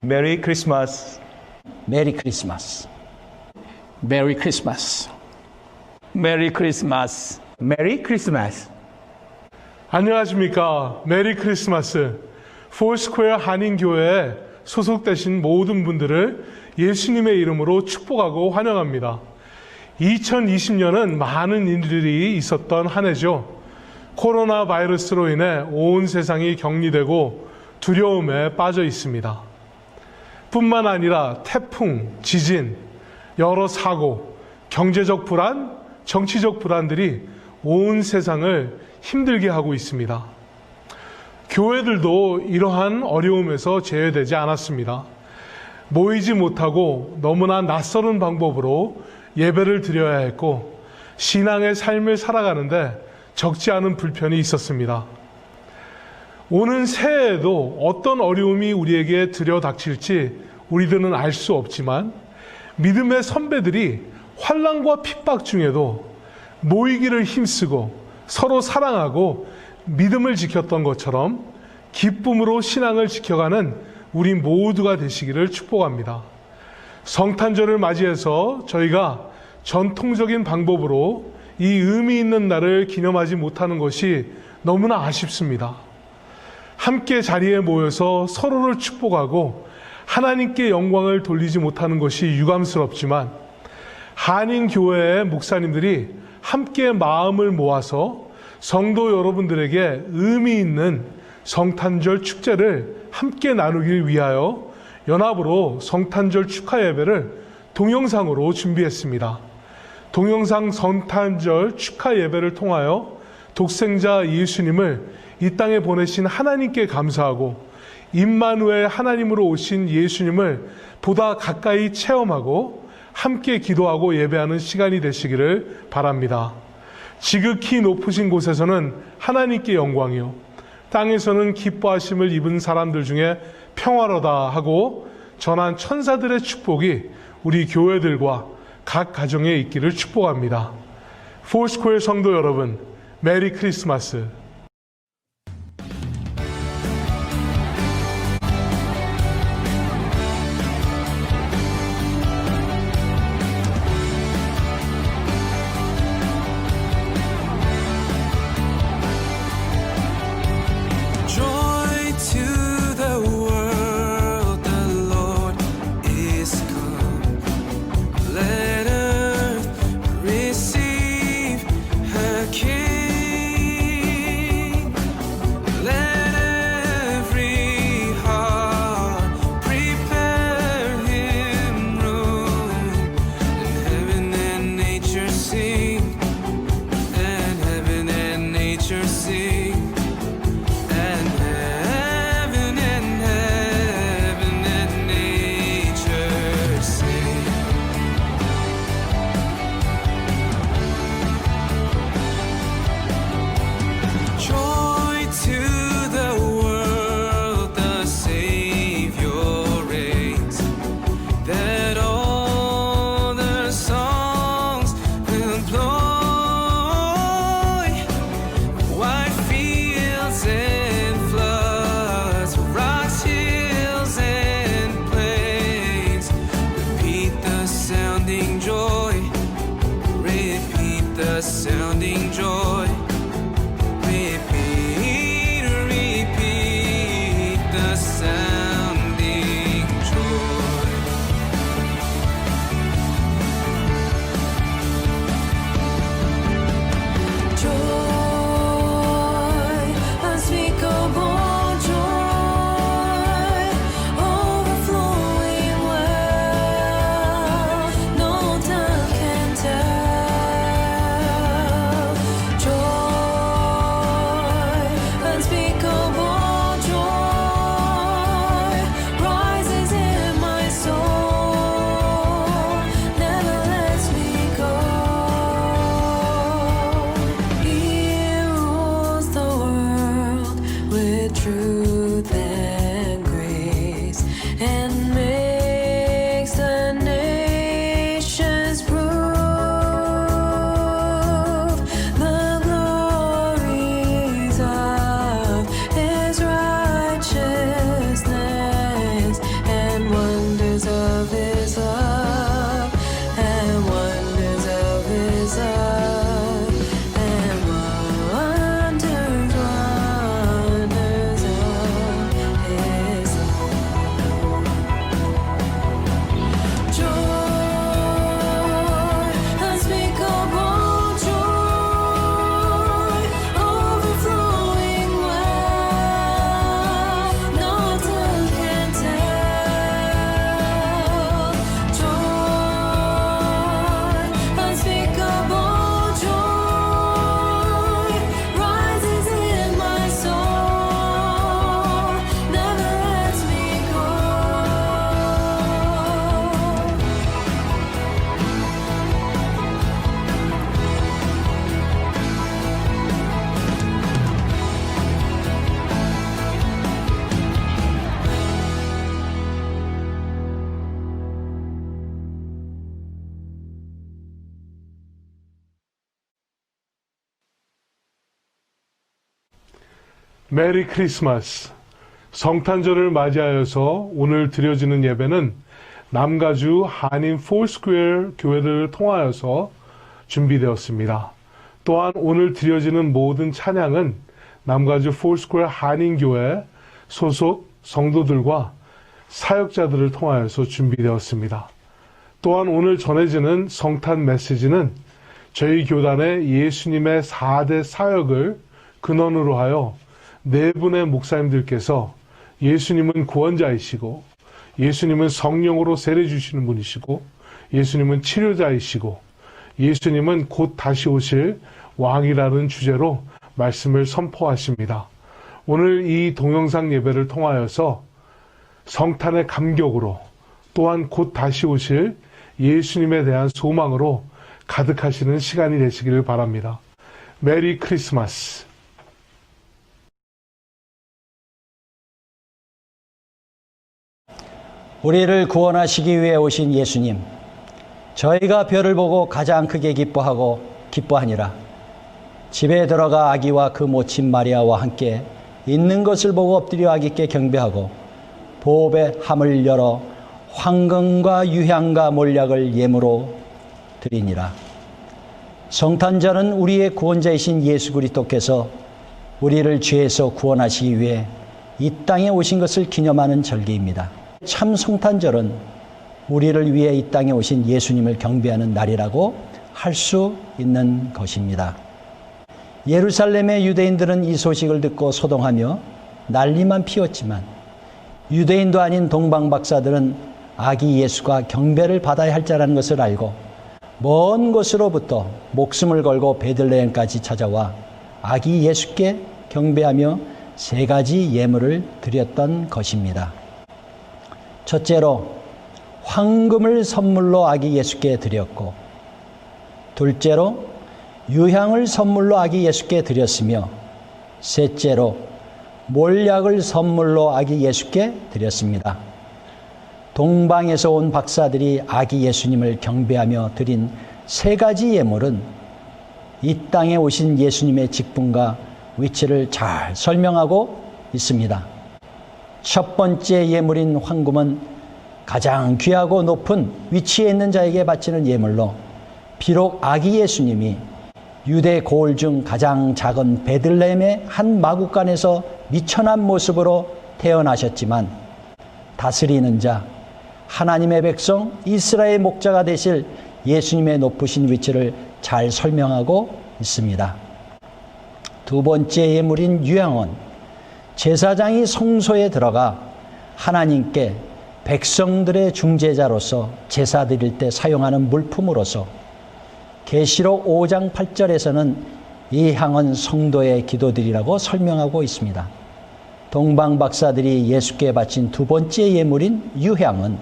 메리 크리스마스. 메리 크리스마스. 메리 크리스마스. 메리 크리스마스. 메리 크리스마스. 안녕하십니까. 메리 크리스마스. 포스퀘어 한인교회에 소속되신 모든 분들을 예수님의 이름으로 축복하고 환영합니다. 2020년은 많은 일들이 있었던 한 해죠. 코로나 바이러스로 인해 온 세상이 격리되고 두려움에 빠져 있습니다. 뿐만 아니라 태풍, 지진, 여러 사고, 경제적 불안, 정치적 불안들이 온 세상을 힘들게 하고 있습니다. 교회들도 이러한 어려움에서 제외되지 않았습니다. 모이지 못하고 너무나 낯설은 방법으로 예배를 드려야 했고 신앙의 삶을 살아가는데 적지 않은 불편이 있었습니다. 오는 새해에도 어떤 어려움이 우리에게 들여닥칠지 우리들은 알 수 없지만 믿음의 선배들이 환난과 핍박 중에도 모이기를 힘쓰고 서로 사랑하고 믿음을 지켰던 것처럼 기쁨으로 신앙을 지켜가는 우리 모두가 되시기를 축복합니다. 성탄절을 맞이해서 저희가 전통적인 방법으로 이 의미 있는 날을 기념하지 못하는 것이 너무나 아쉽습니다. 함께 자리에 모여서 서로를 축복하고 하나님께 영광을 돌리지 못하는 것이 유감스럽지만 한인교회의 목사님들이 함께 마음을 모아서 성도 여러분들에게 의미 있는 성탄절 축제를 함께 나누기 위하여 연합으로 성탄절 축하 예배를 동영상으로 준비했습니다. 동영상 성탄절 축하 예배를 통하여 독생자 예수님을 이 땅에 보내신 하나님께 감사하고 임마누엘 하나님으로 오신 예수님을 보다 가까이 체험하고 함께 기도하고 예배하는 시간이 되시기를 바랍니다. 지극히 높으신 곳에서는 하나님께 영광이요 땅에서는 기뻐하심을 입은 사람들 중에 평화로다 하고 전한 천사들의 축복이 우리 교회들과 각 가정에 있기를 축복합니다. 포스퀘어 성도 여러분, 메리 크리스마스. Let earth receive her King. 메리 크리스마스. 성탄절을 맞이하여서 오늘 드려지는 예배는 남가주 한인 폴스퀘어 교회를 통하여서 준비되었습니다. 또한 오늘 드려지는 모든 찬양은 남가주 폴스퀘어 한인교회 소속 성도들과 사역자들을 통하여서 준비되었습니다. 또한 오늘 전해지는 성탄 메시지는 저희 교단의 예수님의 4대 사역을 근원으로 하여 네 분의 목사님들께서 예수님은 구원자이시고 예수님은 성령으로 세례 주시는 분이시고 예수님은 치료자이시고 예수님은 곧 다시 오실 왕이라는 주제로 말씀을 선포하십니다. 오늘 이 동영상 예배를 통하여서 성탄의 감격으로 또한 곧 다시 오실 예수님에 대한 소망으로 가득하시는 시간이 되시기를 바랍니다. 메리 크리스마스. 우리를 구원하시기 위해 오신 예수님, 저희가 별을 보고 가장 크게 기뻐하니라. 집에 들어가 아기와 그 모친 마리아와 함께 있는 것을 보고 엎드려 아기께 경배하고 보배 함을 열어 황금과 유향과 몰약을 예물로 드리니라. 성탄절은 우리의 구원자이신 예수 그리스도께서 우리를 죄에서 구원하시기 위해 이 땅에 오신 것을 기념하는 절기입니다. 참 성탄절은 우리를 위해 이 땅에 오신 예수님을 경배하는 날이라고 할 수 있는 것입니다. 예루살렘의 유대인들은 이 소식을 듣고 소동하며 난리만 피웠지만 유대인도 아닌 동방 박사들은 아기 예수가 경배를 받아야 할 자라는 것을 알고 먼 곳으로부터 목숨을 걸고 베들레헴까지 찾아와 아기 예수께 경배하며 세 가지 예물을 드렸던 것입니다. 첫째로 황금을 선물로 아기 예수께 드렸고, 둘째로 유향을 선물로 아기 예수께 드렸으며, 셋째로 몰약을 선물로 아기 예수께 드렸습니다. 동방에서 온 박사들이 아기 예수님을 경배하며 드린 세 가지 예물은 이 땅에 오신 예수님의 직분과 위치를 잘 설명하고 있습니다. 첫 번째 예물인 황금은 가장 귀하고 높은 위치에 있는 자에게 바치는 예물로, 비록 아기 예수님이 유대 고을 중 가장 작은 베들레헴의 한 마구간에서 미천한 모습으로 태어나셨지만 다스리는 자, 하나님의 백성 이스라엘 목자가 되실 예수님의 높으신 위치를 잘 설명하고 있습니다. 두 번째 예물인 유향은 제사장이 성소에 들어가 하나님께 백성들의 중재자로서 제사 드릴 때 사용하는 물품으로서 계시록 5장 8절에서는 이 향은 성도의 기도드리라고 설명하고 있습니다. 동방 박사들이 예수께 바친 두 번째 예물인 유향은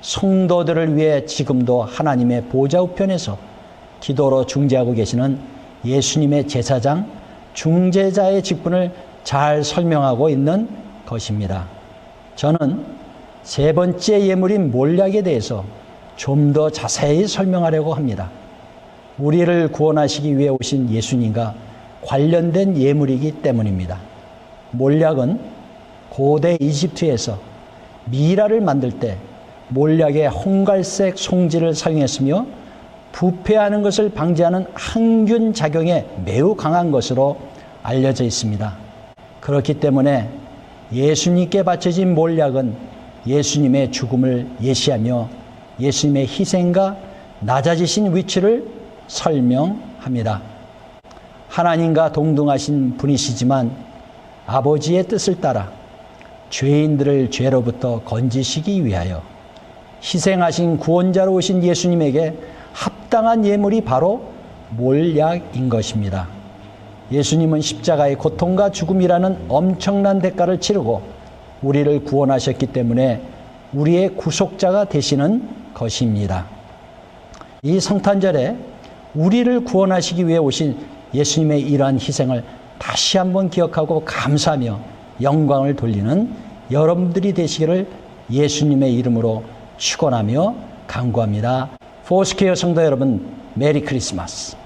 성도들을 위해 지금도 하나님의 보좌 우편에서 기도로 중재하고 계시는 예수님의 제사장, 중재자의 직분을 잘 설명하고 있는 것입니다. 저는 세 번째 예물인 몰약에 대해서 좀 더 자세히 설명하려고 합니다. 우리를 구원하시기 위해 오신 예수님과 관련된 예물이기 때문입니다. 몰약은 고대 이집트에서 미라를 만들 때 몰약의 홍갈색 송지를 사용했으며 부패하는 것을 방지하는 항균 작용에 매우 강한 것으로 알려져 있습니다. 그렇기 때문에 예수님께 바쳐진 몰약은 예수님의 죽음을 예시하며 예수님의 희생과 낮아지신 위치를 설명합니다. 하나님과 동등하신 분이시지만 아버지의 뜻을 따라 죄인들을 죄로부터 건지시기 위하여 희생하신 구원자로 오신 예수님에게 합당한 예물이 바로 몰약인 것입니다. 예수님은 십자가의 고통과 죽음이라는 엄청난 대가를 치르고 우리를 구원하셨기 때문에 우리의 구속자가 되시는 것입니다. 이 성탄절에 우리를 구원하시기 위해 오신 예수님의 이러한 희생을 다시 한번 기억하고 감사하며 영광을 돌리는 여러분들이 되시기를 예수님의 이름으로 축원하며 간구합니다. 포스퀘어 성도 여러분, 메리 크리스마스.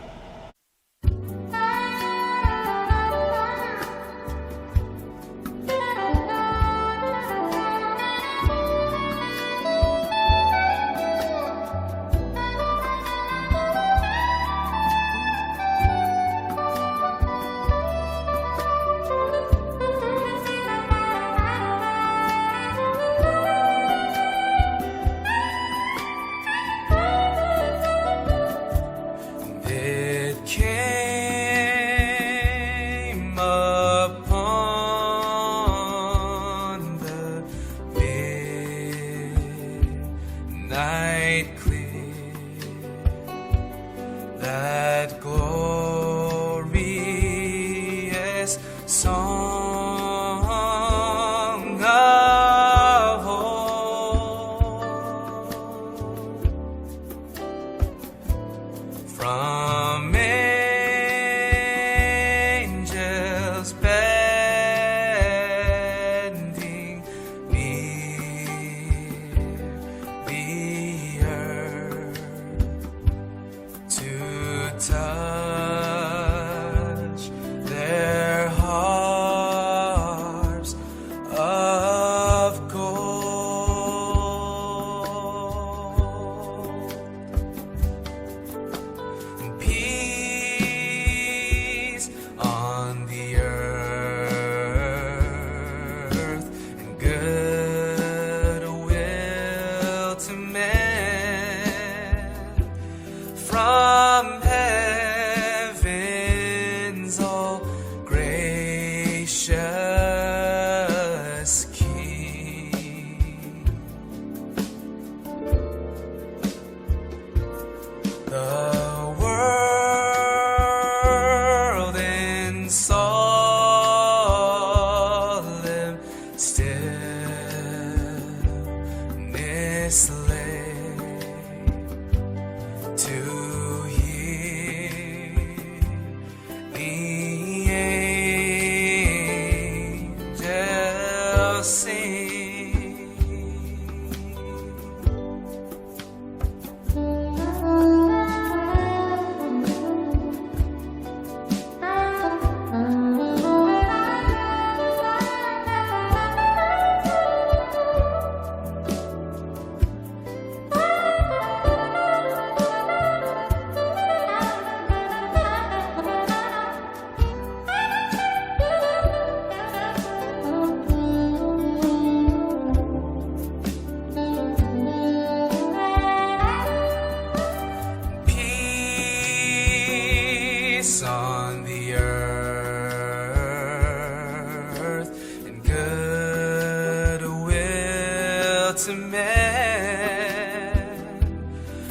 a man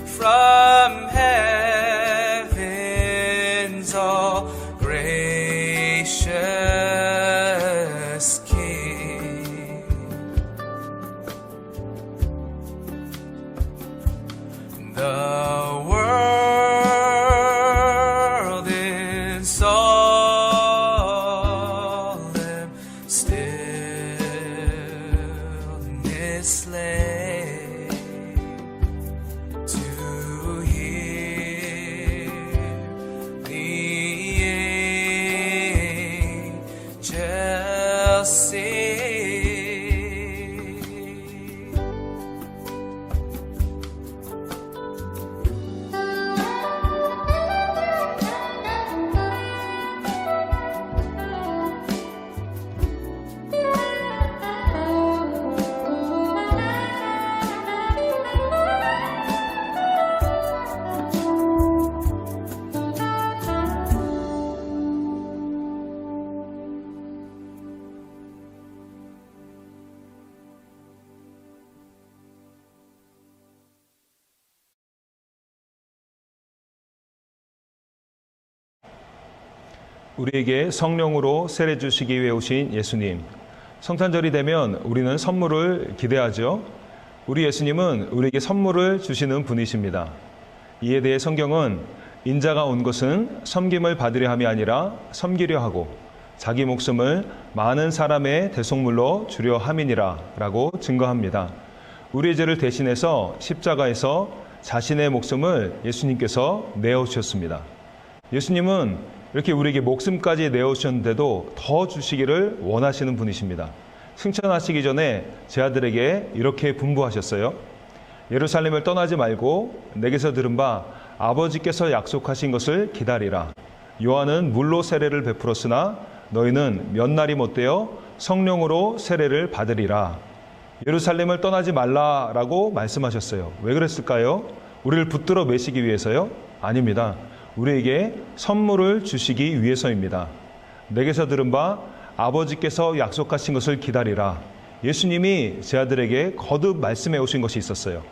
from heaven's all gracious King. The world in solemn stillness lay to hear the angels sing. 우리에게 성령으로 세례 주시기 위해 오신 예수님. 성탄절이 되면 우리는 선물을 기대하죠. 우리 예수님은 우리에게 선물을 주시는 분이십니다. 이에 대해 성경은 인자가 온 것은 섬김을 받으려 함이 아니라 섬기려 하고 자기 목숨을 많은 사람의 대속물로 주려 함이니라 라고 증거합니다. 우리의 죄를 대신해서 십자가에서 자신의 목숨을 예수님께서 내어주셨습니다. 예수님은 이렇게 우리에게 목숨까지 내어주셨는데도 더 주시기를 원하시는 분이십니다. 승천하시기 전에 제 아들에게 이렇게 분부하셨어요. 예루살렘을 떠나지 말고 내게서 들은 바 아버지께서 약속하신 것을 기다리라. 요한은 물로 세례를 베풀었으나 너희는 몇 날이 못되어 성령으로 세례를 받으리라. 예루살렘을 떠나지 말라라고 말씀하셨어요. 왜 그랬을까요? 우리를 붙들어 매시기 위해서요? 아닙니다. 우리에게 선물을 주시기 위해서입니다. 내게서 들은 바 아버지께서 약속하신 것을 기다리라. 예수님이 제 아들에게 거듭 말씀해 오신 것이 있었어요.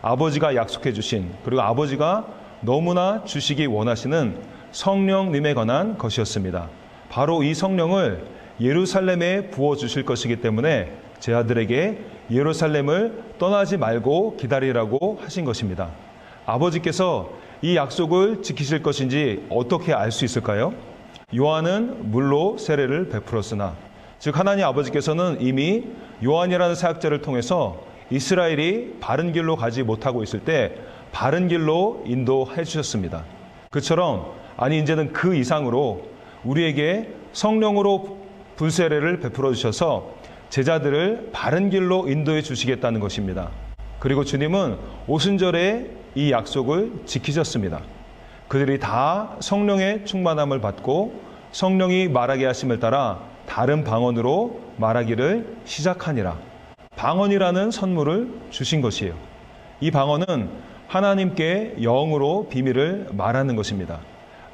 아버지가 약속해 주신, 그리고 아버지가 너무나 주시기 원하시는 성령님에 관한 것이었습니다. 바로 이 성령을 예루살렘에 부어주실 것이기 때문에 제 아들에게 예루살렘을 떠나지 말고 기다리라고 하신 것입니다. 아버지께서 이 약속을 지키실 것인지 어떻게 알 수 있을까요? 요한은 물로 세례를 베풀었으나, 즉 하나님 아버지께서는 이미 요한이라는 사역자를 통해서 이스라엘이 바른 길로 가지 못하고 있을 때 바른 길로 인도해 주셨습니다. 그처럼 이제는 그 이상으로 우리에게 성령으로 불세례를 베풀어 주셔서 제자들을 바른 길로 인도해 주시겠다는 것입니다. 그리고 주님은 오순절에 이 약속을 지키셨습니다. 그들이 다 성령의 충만함을 받고 성령이 말하게 하심을 따라 다른 방언으로 말하기를 시작하니라. 방언이라는 선물을 주신 것이에요. 이 방언은 하나님께 영으로 비밀을 말하는 것입니다.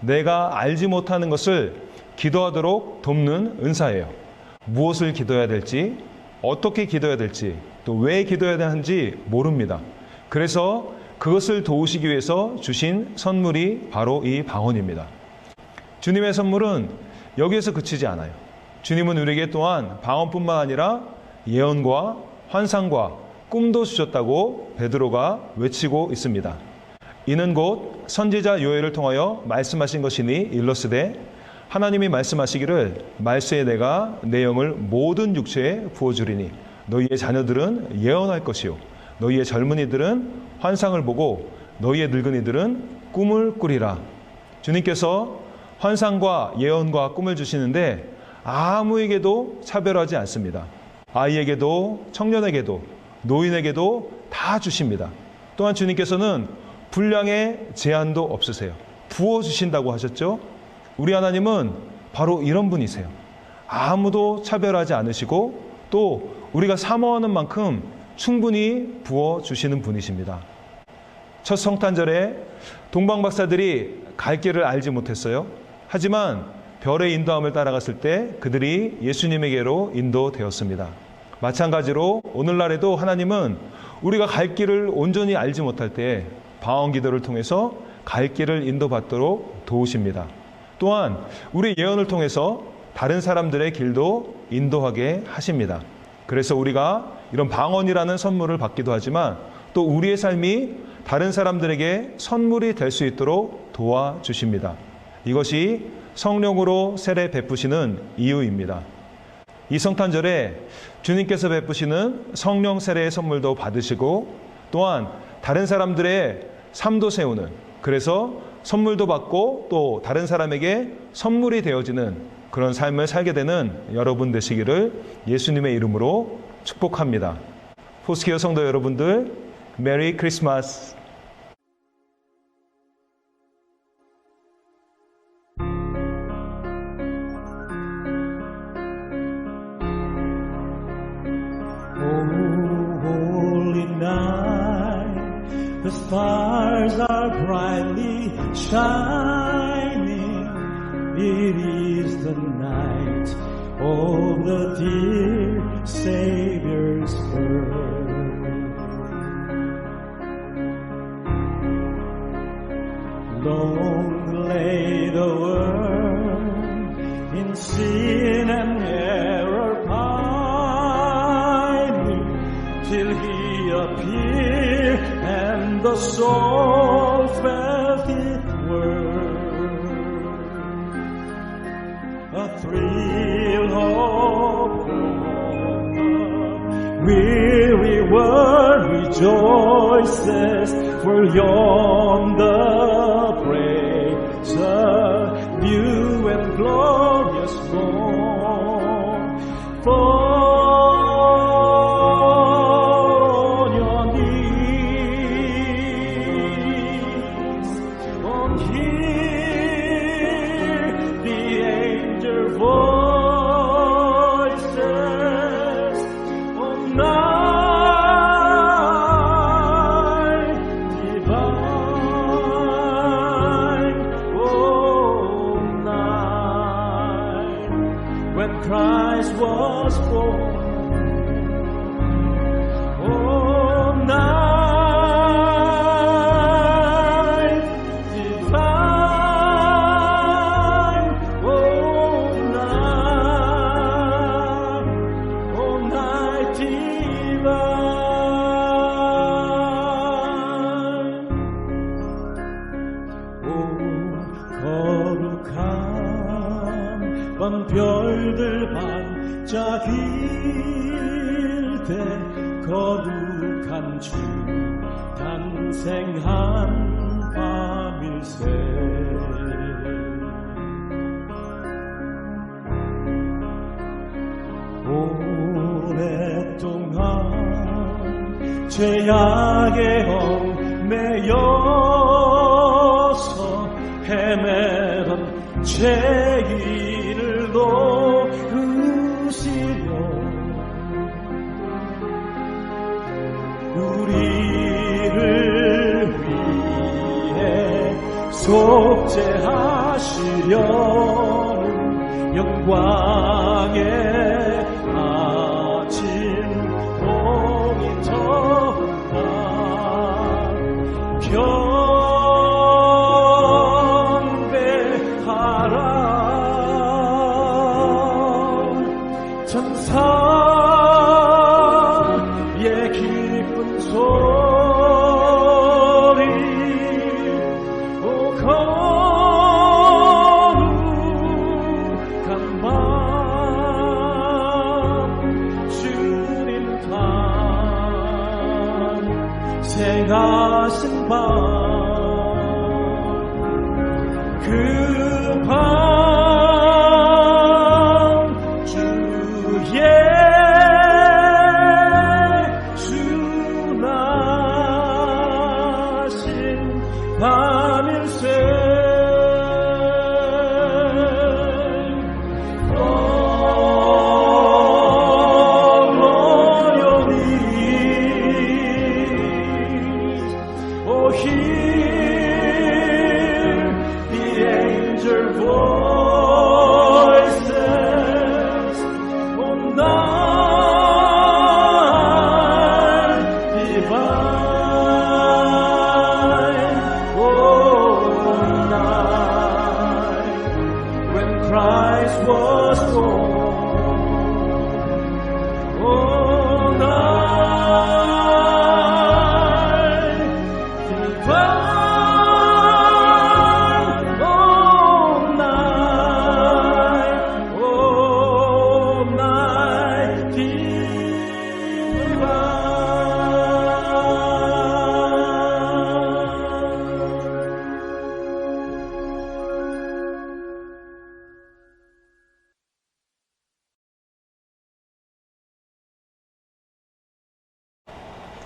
내가 알지 못하는 것을 기도하도록 돕는 은사예요. 무엇을 기도해야 될지, 어떻게 기도해야 될지, 또 왜 기도해야 하는지 모릅니다. 그래서 그것을 도우시기 위해서 주신 선물이 바로 이 방언입니다. 주님의 선물은 여기에서 그치지 않아요. 주님은 우리에게 또한 방언뿐만 아니라 예언과 환상과 꿈도 주셨다고 베드로가 외치고 있습니다. 이는 곧 선지자 요엘을 통하여 말씀하신 것이니 일러스되 하나님이 말씀하시기를 말세에 내가 내 영을 모든 육체에 부어주리니 너희의 자녀들은 예언할 것이요 너희의 젊은이들은 환상을 보고 너희의 늙은이들은 꿈을 꾸리라. 주님께서 환상과 예언과 꿈을 주시는데 아무에게도 차별하지 않습니다. 아이에게도 청년에게도 노인에게도 다 주십니다. 또한 주님께서는 분량의 제한도 없으세요. 부어주신다고 하셨죠? 우리 하나님은 바로 이런 분이세요. 아무도 차별하지 않으시고 또 우리가 사모하는 만큼 충분히 부어주시는 분이십니다. 첫 성탄절에 동방박사들이 갈 길을 알지 못했어요. 하지만 별의 인도함을 따라갔을 때 그들이 예수님에게로 인도되었습니다. 마찬가지로 오늘날에도 하나님은 우리가 갈 길을 온전히 알지 못할 때 방언 기도를 통해서 갈 길을 인도받도록 도우십니다. 또한 우리 예언을 통해서 다른 사람들의 길도 인도하게 하십니다. 그래서 우리가 이런 방언이라는 선물을 받기도 하지만 또 우리의 삶이 다른 사람들에게 선물이 될 수 있도록 도와주십니다. 이것이 성령으로 세례 베푸시는 이유입니다. 이 성탄절에 주님께서 베푸시는 성령 세례의 선물도 받으시고 또한 다른 사람들의 삶도 세우는, 그래서 선물도 받고 또 다른 사람에게 선물이 되어지는 그런 삶을 살게 되는 여러분 되시기를 예수님의 이름으로 축복합니다. 포스케어 성도 여러분들, 메리 크리스마스! The stars are brightly shining. It is the night of the dear Savior's birth. Long lay the world in sin and error pining, till He appeared and the soul felt it were a thrill of hope. Weary world rejoices, for yonder breaks a new and glorious morn. Christ was born. Oh, night divine. Oh, night divine. Oh, 거룩한 밤 별들 반짝일 때 거룩한 주 탄생한 밤일세. 오랫동안 죄악에 얽매여서 헤매던 죄인을 도우시려 우리를 위해 속죄하시려는 영광의 아침 봄이 터온다. 경배하라 천사의 기쁜 소리. 오 거룩한 밤 주님 탄생하신 밤. 그 밤 주 예수 나신 밤일세. Oh, hear the angel voice.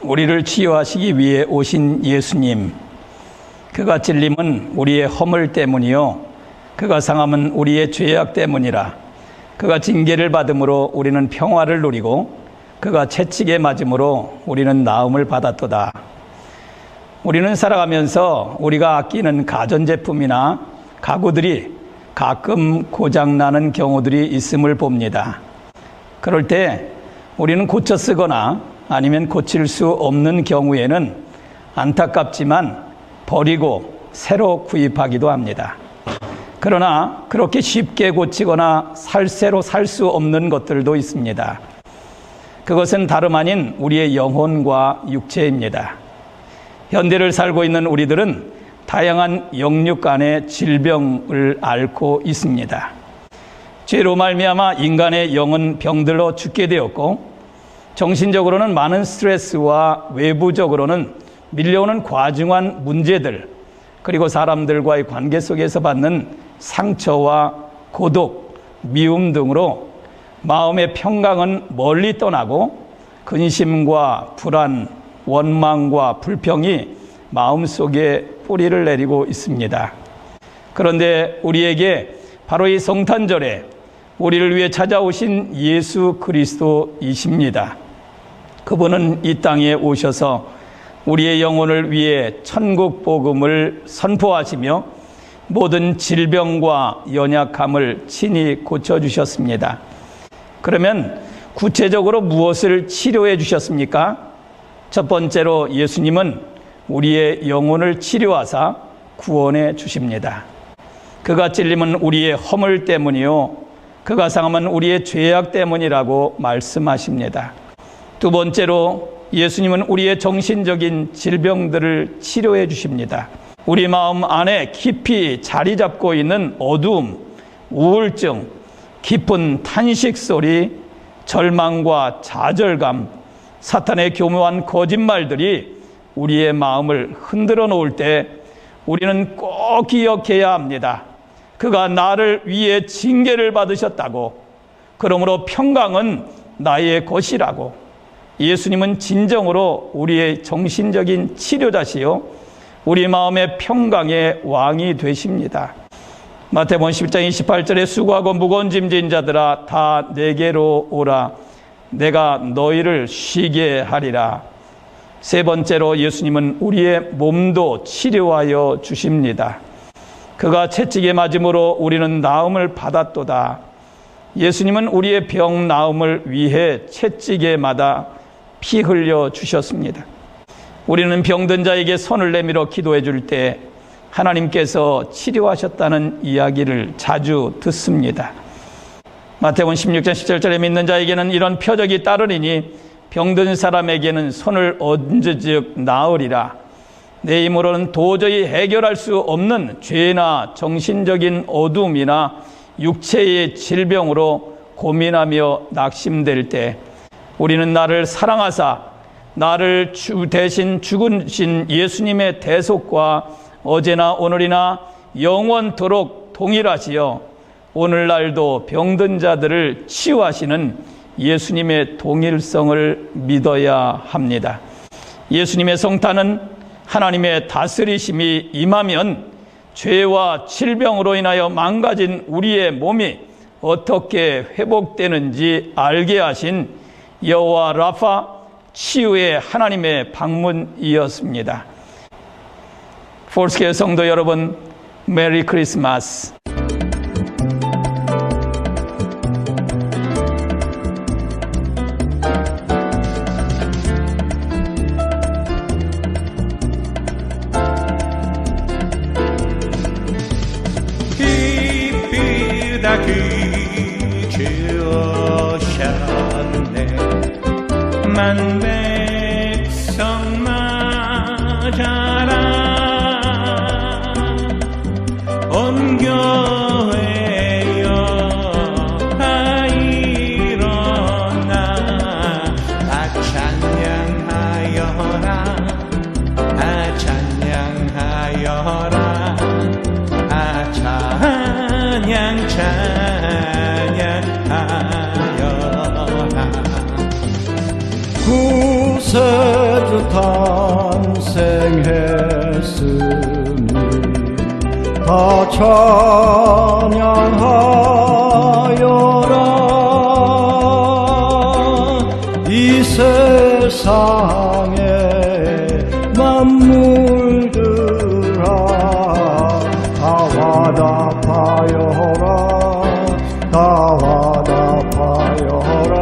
우리를 치유하시기 위해 오신 예수님, 그가 찔림은 우리의 허물 때문이요 그가 상함은 우리의 죄악 때문이라. 그가 징계를 받음으로 우리는 평화를 누리고 그가 채찍에 맞음으로 우리는 나음을 받았도다. 우리는 살아가면서 우리가 아끼는 가전제품이나 가구들이 가끔 고장나는 경우들이 있음을 봅니다. 그럴 때 우리는 고쳐 쓰거나 아니면 고칠 수 없는 경우에는 안타깝지만 버리고 새로 구입하기도 합니다. 그러나 그렇게 쉽게 고치거나 새로 살 수 없는 것들도 있습니다. 그것은 다름 아닌 우리의 영혼과 육체입니다. 현대를 살고 있는 우리들은 다양한 영육 간의 질병을 앓고 있습니다. 죄로 말미암아 인간의 영은 병들어 죽게 되었고, 정신적으로는 많은 스트레스와 외부적으로는 밀려오는 과중한 문제들, 그리고 사람들과의 관계 속에서 받는 상처와 고독, 미움 등으로 마음의 평강은 멀리 떠나고 근심과 불안, 원망과 불평이 마음속에 뿌리를 내리고 있습니다. 그런데 우리에게 바로 이 성탄절에 우리를 위해 찾아오신 예수 그리스도이십니다. 그분은 이 땅에 오셔서 우리의 영혼을 위해 천국 복음을 선포하시며 모든 질병과 연약함을 친히 고쳐주셨습니다. 그러면 구체적으로 무엇을 치료해 주셨습니까? 첫 번째로 예수님은 우리의 영혼을 치료하사 구원해 주십니다. 그가 찔림은 우리의 허물 때문이요 그가 상함은 우리의 죄악 때문이라고 말씀하십니다. 두 번째로 예수님은 우리의 정신적인 질병들을 치료해 주십니다. 우리 마음 안에 깊이 자리 잡고 있는 어두움, 우울증, 깊은 탄식 소리, 절망과 좌절감, 사탄의 교묘한 거짓말들이 우리의 마음을 흔들어 놓을 때 우리는 꼭 기억해야 합니다. 그가 나를 위해 징계를 받으셨다고, 그러므로 평강은 나의 것이라고. 예수님은 진정으로 우리의 정신적인 치료자시요 우리 마음의 평강의 왕이 되십니다. 마태복음 10장 28절에 수고하고 무거운 짐진 자들아 다 내게로 오라 내가 너희를 쉬게 하리라. 세 번째로 예수님은 우리의 몸도 치료하여 주십니다. 그가 채찍에 맞음으로 우리는 나음을 받았도다. 예수님은 우리의 병 나음을 위해 채찍에 맞아 피 흘려 주셨습니다. 우리는 병든 자에게 손을 내밀어 기도해 줄 때 하나님께서 치료하셨다는 이야기를 자주 듣습니다. 마태복음 16장 17절에 믿는 자에게는 이런 표적이 따르리니 병든 사람에게는 손을 얹은즉 나으리라. 내 힘으로는 도저히 해결할 수 없는 죄나 정신적인 어두움이나 육체의 질병으로 고민하며 낙심될 때 우리는 나를 사랑하사 나를 대신 죽으신 예수님의 대속과 어제나 오늘이나 영원토록 동일하시여 오늘날도 병든 자들을 치유하시는 예수님의 동일성을 믿어야 합니다. 예수님의 성탄은 하나님의 다스리심이 임하면 죄와 질병으로 인하여 망가진 우리의 몸이 어떻게 회복되는지 알게 하신 여호와 라파 치유의 하나님의 방문이었습니다. 폴스케어 성도 여러분, 메리 크리스마스. 깊이 다 그치우셨네. 만 백성 맞아라. 온 교회여 다 일어나. 다 찬양하여라. 다 찬양하여라. 다 찬양하여라. 구세주 구주 탄생했으니 다 찬양하여라. 이 세상에 만물들아 다 화답하여라. 다 화답하여라.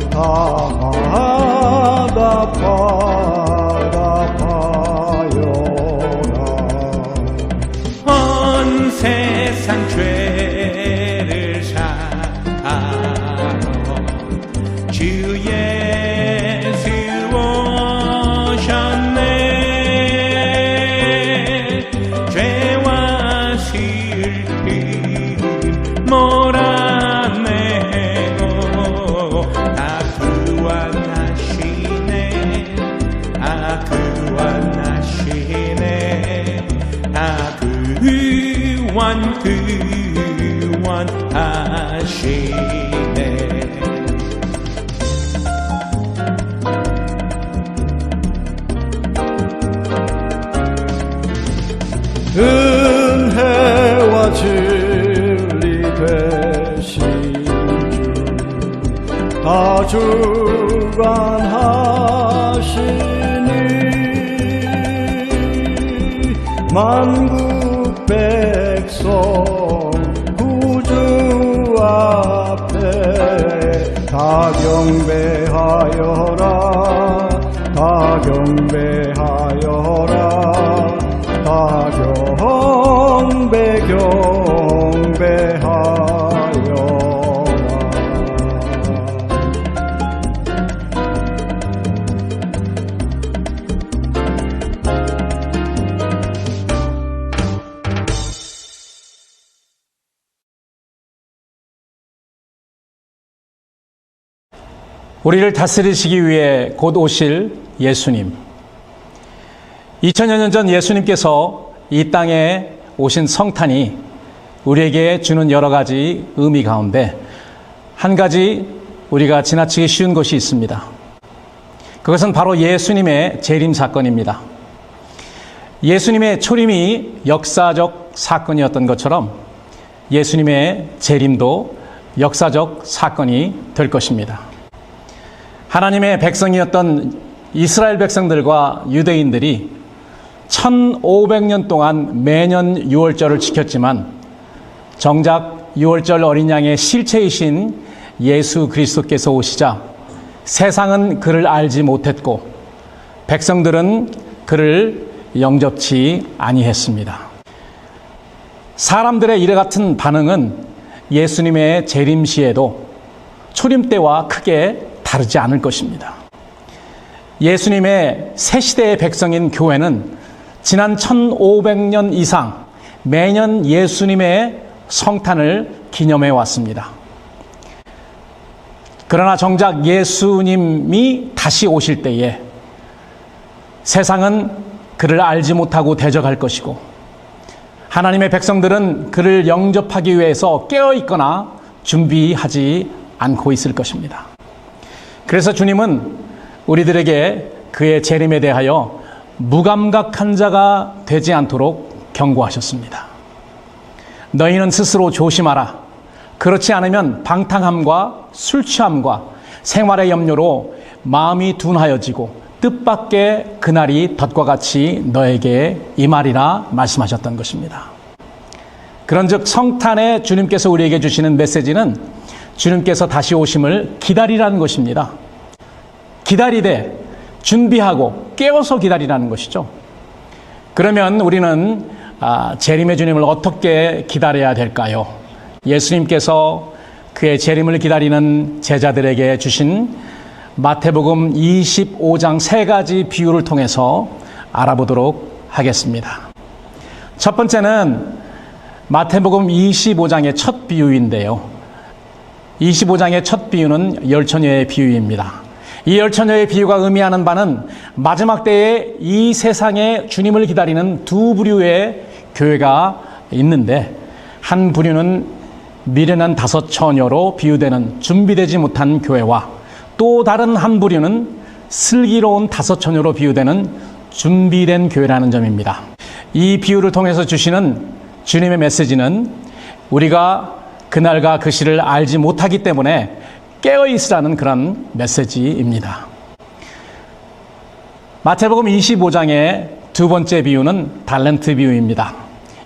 다 화답하여라. 온 세상 죄를 사하러 주 예수 오셨네. 죄와 슬픔 몰아내고 다 구원하시네. 아 구원하시네. 아 구원하시네. 은혜와 진리 되신 주 다 주관하시니 만국 백성 구주 앞에 다 경배하여라. 다 경배하여라. 다 경배하여라. 우리를 다스리시기 위해 곧 오실 예수님. 2000여 년 전 예수님께서 이 땅에 오신 성탄이 우리에게 주는 여러 가지 의미 가운데 한 가지 우리가 지나치기 쉬운 것이 있습니다. 그것은 바로 예수님의 재림 사건입니다. 예수님의 초림이 역사적 사건이었던 것처럼 예수님의 재림도 역사적 사건이 될 것입니다. 하나님의 백성이었던 이스라엘 백성들과 유대인들이 1500년 동안 매년 6월절을 지켰지만 정작 6월절 어린 양의 실체이신 예수 그리스도께서 오시자 세상은 그를 알지 못했고 백성들은 그를 영접치 아니했습니다. 사람들의 이래 같은 반응은 예수님의 재림 시에도 초림 때와 크게 다르지 않을 것입니다. 예수님의 새 시대의 백성인 교회는 지난 1500년 이상 매년 예수님의 성탄을 기념해 왔습니다. 그러나 정작 예수님이 다시 오실 때에 세상은 그를 알지 못하고 대적할 것이고 하나님의 백성들은 그를 영접하기 위해서 깨어있거나 준비하지 않고 있을 것입니다. 그래서 주님은 우리들에게 그의 재림에 대하여 무감각한 자가 되지 않도록 경고하셨습니다. 너희는 스스로 조심하라. 그렇지 않으면 방탕함과 술 취함과 생활의 염려로 마음이 둔하여지고 뜻밖의 그날이 덫과 같이 너에게 임하리라 말씀하셨던 것입니다. 그런즉 성탄에 주님께서 우리에게 주시는 메시지는 주님께서 다시 오심을 기다리라는 것입니다. 기다리되 준비하고 깨어서 기다리라는 것이죠. 그러면 우리는 재림의 주님을 어떻게 기다려야 될까요? 예수님께서 그의 재림을 기다리는 제자들에게 주신 마태복음 25장 3가지 비유를 통해서 알아보도록 하겠습니다. 첫 번째는 마태복음 25장의 첫 비유인데요. 25장의 첫 비유는 열처녀의 비유입니다. 이 열처녀의 비유가 의미하는 바는 마지막 때에 이 세상에 주님을 기다리는 두 부류의 교회가 있는데 한 부류는 미련한 5처녀로 비유되는 준비되지 못한 교회와 또 다른 한 부류는 슬기로운 다섯 처녀로 비유되는 준비된 교회라는 점입니다. 이 비유를 통해서 주시는 주님의 메시지는 우리가 그날과 그 시를 알지 못하기 때문에 깨어 있으라는 그런 메시지입니다. 마태복음 25장의 두 번째 비유는 달란트 비유입니다.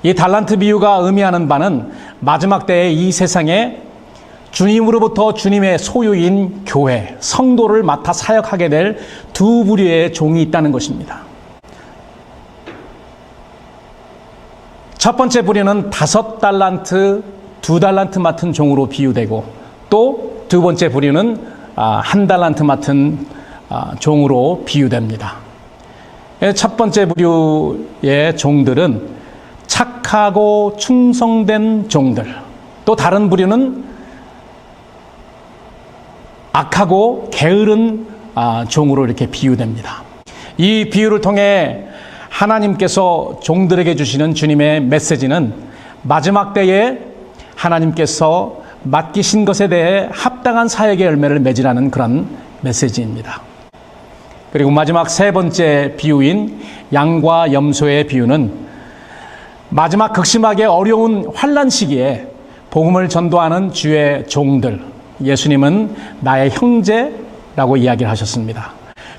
이 달란트 비유가 의미하는 바는 마지막 때의 이 세상에 주님으로부터 주님의 소유인 교회, 성도를 맡아 사역하게 될 두 부류의 종이 있다는 것입니다. 첫 번째 부류는 5달란트, 2달란트 맡은 종으로 비유되고, 또 두 번째 부류는 1달란트 맡은 종으로 비유됩니다. 첫 번째 부류의 종들은 착하고 충성된 종들, 또 다른 부류는 악하고 게으른 종으로 이렇게 비유됩니다. 이 비유를 통해 하나님께서 종들에게 주시는 주님의 메시지는 마지막 때에 하나님께서 맡기신 것에 대해 합당한 사역의 열매를 맺으라는 그런 메시지입니다. 그리고 마지막 세 번째 비유인 양과 염소의 비유는 마지막 극심하게 어려운 환난 시기에 복음을 전도하는 주의 종들, 예수님은 나의 형제라고 이야기를 하셨습니다.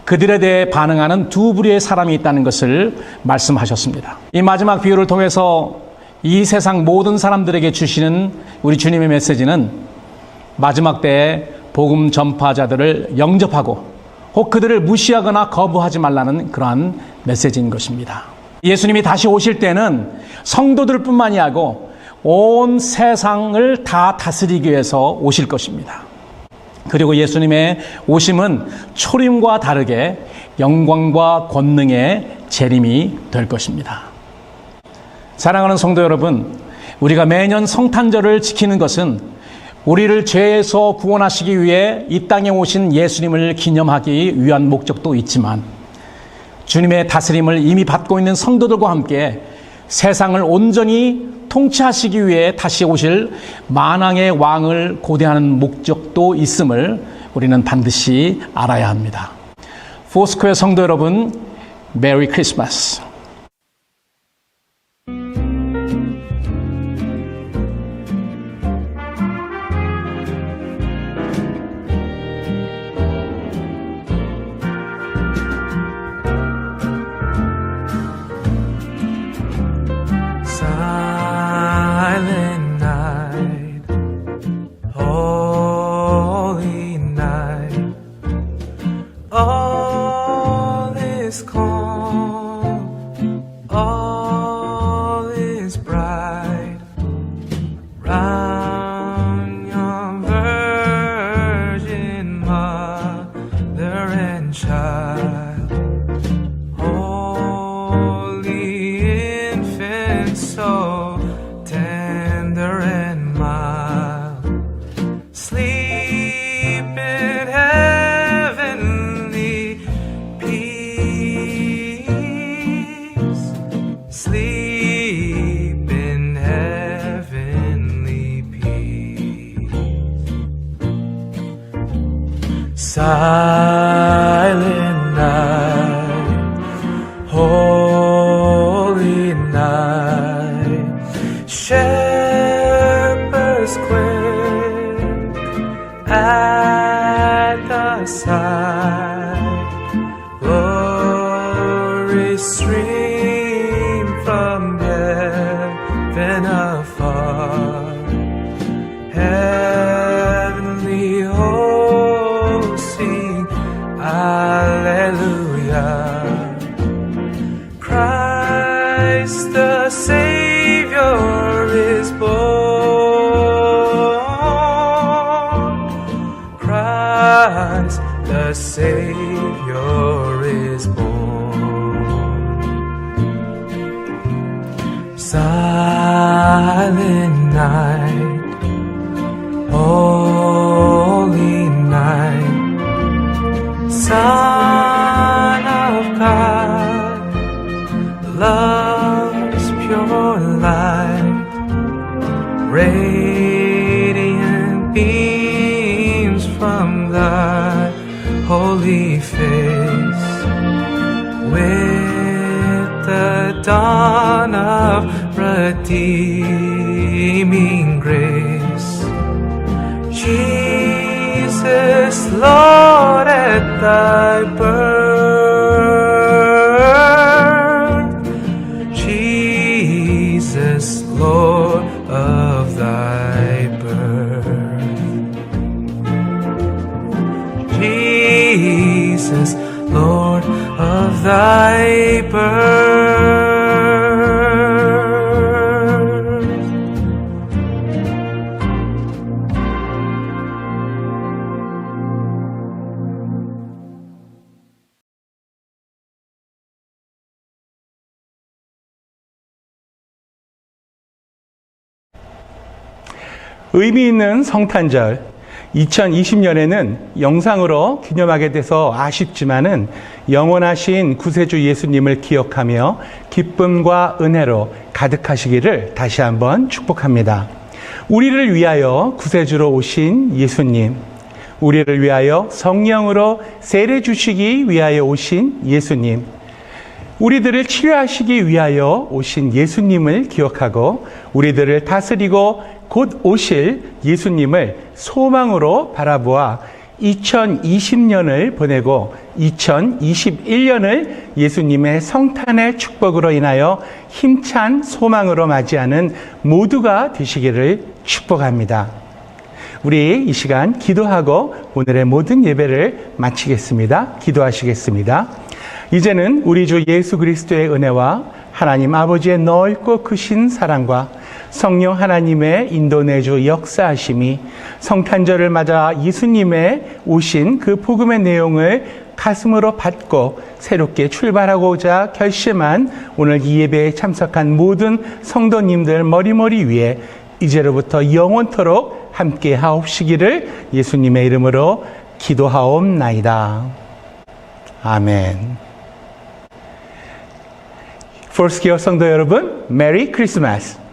그들에 대해 반응하는 두 부류의 사람이 있다는 것을 말씀하셨습니다. 이 마지막 비유를 통해서 이 세상 모든 사람들에게 주시는 우리 주님의 메시지는 마지막 때에 복음 전파자들을 영접하고 혹 그들을 무시하거나 거부하지 말라는 그러한 메시지인 것입니다. 예수님이 다시 오실 때는 성도들뿐만이 아니고 온 세상을 다 다스리기 위해서 오실 것입니다. 그리고 예수님의 오심은 초림과 다르게 영광과 권능의 재림이 될 것입니다. 사랑하는 성도 여러분, 우리가 매년 성탄절을 지키는 것은 우리를 죄에서 구원하시기 위해 이 땅에 오신 예수님을 기념하기 위한 목적도 있지만 주님의 다스림을 이미 받고 있는 성도들과 함께 세상을 온전히 통치하시기 위해 다시 오실 만왕의 왕을 고대하는 목적도 있음을 우리는 반드시 알아야 합니다. 포스코의 성도 여러분, 메리 크리스마스. Silent night, holy night, all is calm, all is bright, round your virgin mother and child, holy infant so tender and mild, sleep in heavenly peace, sleep in heavenly peace. Silent night, holy night, shepherds quake at the sight, glory stream from heaven afar, heavenly hosts sing Alleluia. Christ the Savior is born. Christ the Savior is born. Silent night, holy night, Son of God, love's pure light, radiant beams from thy holy holy face. With the dawn of redeeming grace, Jesus, Lord, at thy birth, Jesus, Lord of thy birth, Jesus, Lord of thy birth. 의미 있는 성탄절 2020년에는 영상으로 기념하게 돼서 아쉽지만은 영원하신 구세주 예수님을 기억하며 기쁨과 은혜로 가득하시기를 다시 한번 축복합니다. 우리를 위하여 구세주로 오신 예수님, 우리를 위하여 성령으로 세례 주시기 위하여 오신 예수님, 우리들을 치료하시기 위하여 오신 예수님을 기억하고 우리들을 다스리고 곧 오실 예수님을 소망으로 바라보아 2020년을 보내고 2021년을 예수님의 성탄의 축복으로 인하여 힘찬 소망으로 맞이하는 모두가 되시기를 축복합니다. 우리 이 시간 기도하고 오늘의 모든 예배를 마치겠습니다. 기도하시겠습니다. 이제는 우리 주 예수 그리스도의 은혜와 하나님 아버지의 넓고 크신 사랑과 성령 하나님의 인도내주 역사하심이 성탄절을 맞아 예수님의 오신 그 복음의 내용을 가슴으로 받고 새롭게 출발하고자 결심한 오늘 이 예배에 참석한 모든 성도님들 머리머리 위에 이제로부터 영원토록 함께 하옵시기를 예수님의 이름으로 기도하옵나이다. 아멘. 포스퀘어 성도 여러분, 메리 크리스마스!